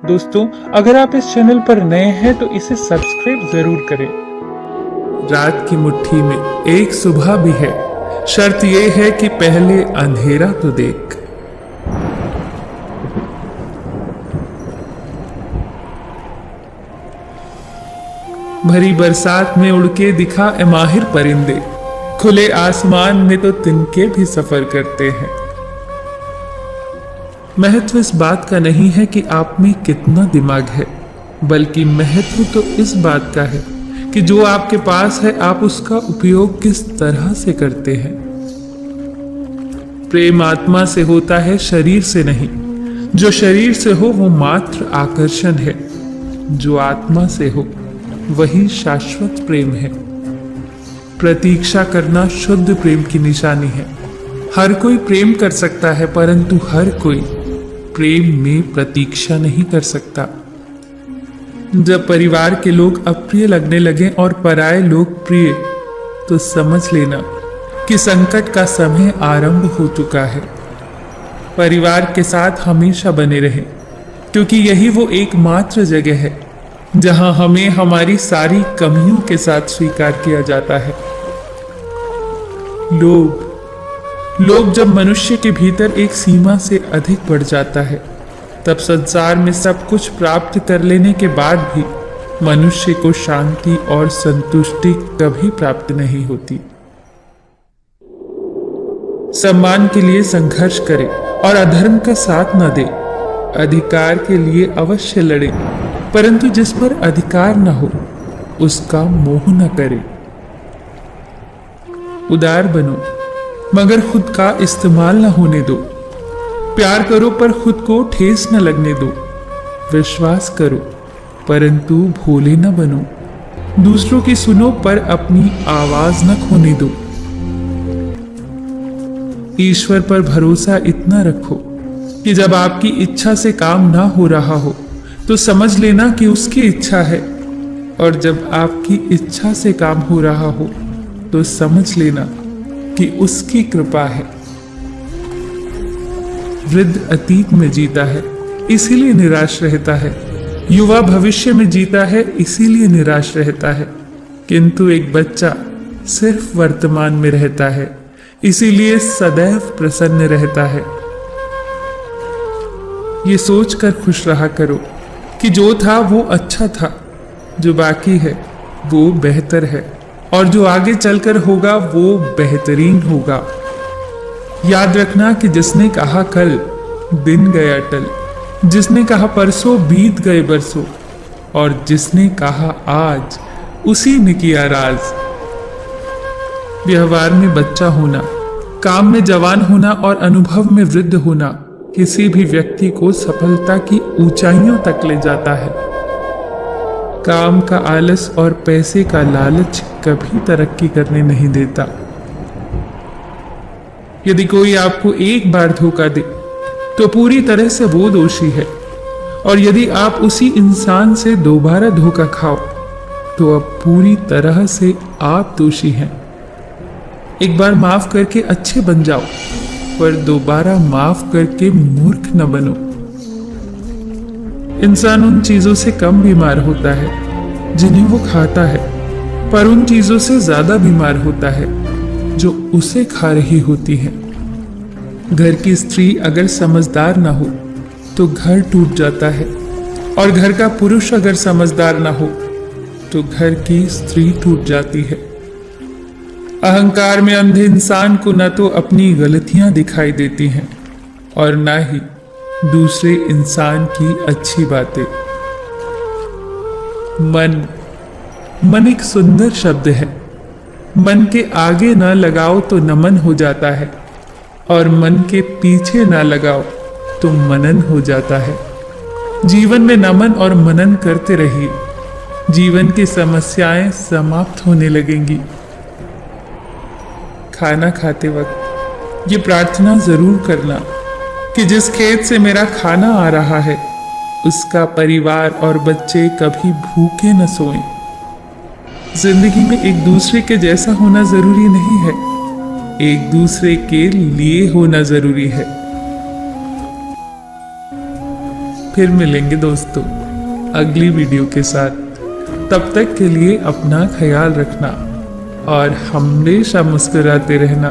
दोस्तों, अगर आप इस चैनल पर नए हैं तो इसे सब्सक्राइब जरूर करें। रात की मुट्ठी में एक सुबह भी है, शर्त ये है कि पहले अंधेरा तो देख। भरी बरसात में उड़ के दिखा ए माहिर परिंदे, खुले आसमान में तो तिनके भी सफर करते हैं। महत्व इस बात का नहीं है कि आप में कितना दिमाग है, बल्कि महत्व तो इस बात का है कि जो आपके पास है आप उसका उपयोग किस तरह से करते हैं। प्रेम आत्मा से होता है, शरीर से नहीं। जो शरीर से हो वो मात्र आकर्षण है, जो आत्मा से हो वही शाश्वत प्रेम है। प्रतीक्षा करना शुद्ध प्रेम की निशानी है। हर कोई प्रेम कर सकता है, परंतु हर कोई प्रेम में प्रतीक्षा नहीं कर सकता। जब परिवार के लोग अप्रिय लगने लगे और पराये लोग प्रिय, तो समझ लेना कि संकट का समय आरंभ हो चुका है। परिवार के साथ हमेशा बने रहें, क्योंकि यही वो एकमात्र जगह है जहां हमें हमारी सारी कमियों के साथ स्वीकार किया जाता है। लोभ जब मनुष्य के भीतर एक सीमा से अधिक बढ़ जाता है, तब संसार में सब कुछ प्राप्त कर लेने के बाद भी मनुष्य को शांति और संतुष्टि कभी प्राप्त नहीं होती। सम्मान के लिए संघर्ष करे और अधर्म का साथ न दे। अधिकार के लिए अवश्य लड़े, परंतु जिस पर अधिकार न हो उसका मोह न करे। उदार बनो, मगर खुद का इस्तेमाल न होने दो। प्यार करो पर खुद को ठेस न लगने दो। विश्वास करो परंतु भोले न बनो। दूसरों की सुनो पर अपनी आवाज न खोने दो। ईश्वर पर भरोसा इतना रखो कि जब आपकी इच्छा से काम ना हो रहा हो तो समझ लेना कि उसकी इच्छा है, और जब आपकी इच्छा से काम हो रहा हो तो समझ लेना कि उसकी कृपा है। वृद्ध अतीत में जीता है, इसीलिए निराश रहता है। युवा भविष्य में जीता है, इसीलिए निराश रहता है। किंतु एक बच्चा सिर्फ वर्तमान में रहता है, इसीलिए सदैव प्रसन्न रहता है। ये सोचकर खुश रहा करो कि जो था वो अच्छा था, जो बाकी है वो बेहतर है, और जो आगे चलकर होगा वो बेहतरीन होगा। याद रखना कि जिसने कहा कल दिन गए अटल, जिसने कहा परसों बीत गए बरसों, और जिसने कहा आज उसी ने किया राज। व्यवहार में बच्चा होना, काम में जवान होना और अनुभव में वृद्ध होना किसी भी व्यक्ति को सफलता की ऊंचाइयों तक ले जाता है। काम का आलस और पैसे का लालच कभी तरक्की करने नहीं देता। यदि कोई आपको एक बार धोखा दे तो पूरी तरह से वो दोषी है, और यदि आप उसी इंसान से दोबारा धोखा खाओ तो अब पूरी तरह से आप दोषी हैं। एक बार माफ करके अच्छे बन जाओ, पर दोबारा माफ करके मूर्ख न बनो। इंसान उन चीजों से कम बीमार होता है जिन्हें वो खाता है, पर उन चीजों से ज्यादा बीमार होता है जो उसे खा रही होती हैं। घर की स्त्री अगर समझदार ना हो तो घर टूट जाता है, और घर का पुरुष अगर समझदार ना हो तो घर की स्त्री टूट जाती है। अहंकार में अंधे इंसान को न तो अपनी गलतियां दिखाई देती हैं और न ही दूसरे इंसान की अच्छी बातें। मन एक सुंदर शब्द है। मन के आगे न लगाओ तो नमन हो जाता है, और मन के पीछे न लगाओ तो मनन हो जाता है। जीवन में नमन और मनन करते रहिए, जीवन की समस्याएं समाप्त होने लगेंगी। खाना खाते वक्त ये प्रार्थना जरूर करना कि जिस खेत से मेरा खाना आ रहा है उसका परिवार और बच्चे कभी भूखे न सोएं। जिंदगी में एक दूसरे के जैसा होना जरूरी नहीं है, एक दूसरे के लिए होना जरूरी है। फिर मिलेंगे दोस्तों अगली वीडियो के साथ। तब तक के लिए अपना ख्याल रखना और हमेशा मुस्कुराते रहना।